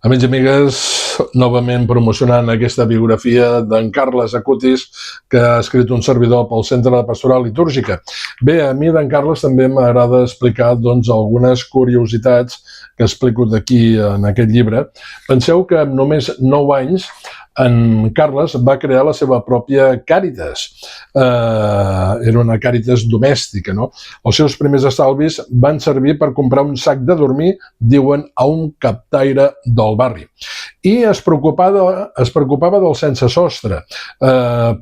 Amics i amigues, novament promocionant aquesta biografia d'en Carles Acutis que ha escrit un servidor pel Centre de Pastoral Litúrgica. Bé, a mi d'en Carles també m'agrada explicar algunes curiositats que explico d'aquí en aquest llibre. Penseu que amb només 9 anys en Carles va crear la seva pròpia Càritas. Era una Càritas domèstica, no? Els seus primers estalvis van servir per comprar un sac de dormir, diuen, a un captaire del barri. I es preocupava del sense sostre,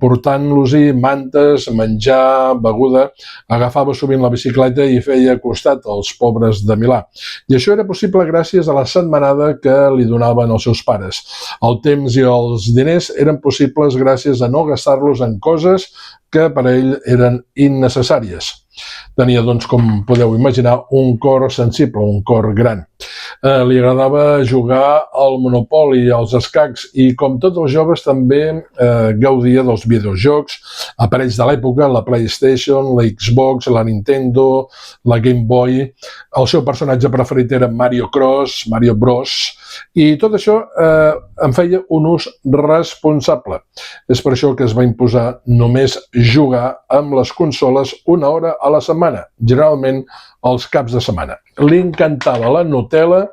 portant-los-hi mantes, menjar, beguda. Agafava sovint la bicicleta i feia costat als pobres de Milà. I això era possible gràcies a la setmanada que li donaven els seus pares. El temps i els diners eren possibles gràcies a no gastar-los en coses que per a ell eren innecessàries. Tenia, doncs, com podeu imaginar, un cor sensible, un cor gran. Li agradava jugar al Monopoli, als escacs, i com tots els joves també gaudia dels videojocs, aparells de l'època, la PlayStation, la Xbox, la Nintendo, la Game Boy. El seu personatge preferit era Mario Bros, i tot això en feia un ús responsable. És per això que es va imposar només jugar amb les consoles 1 hora a la setmana, generalment els caps de setmana. Li encantava la Nutella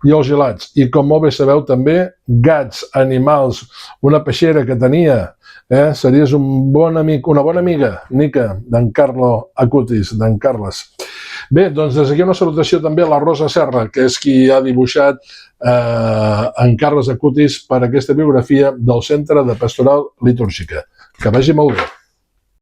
i els gelats, i com molt bé sabeu també gats, animals, una peixera que tenia. Series un bon amic, una bona amiga, Nica, d'en Carlo Acutis, d'en Carles. Bé, doncs des d'aquí una salutació també a la Rosa Serra, que és qui ha dibuixat en Carles Acutis per aquesta biografia del Centre de Pastoral Litúrgica. Que vagi molt bé.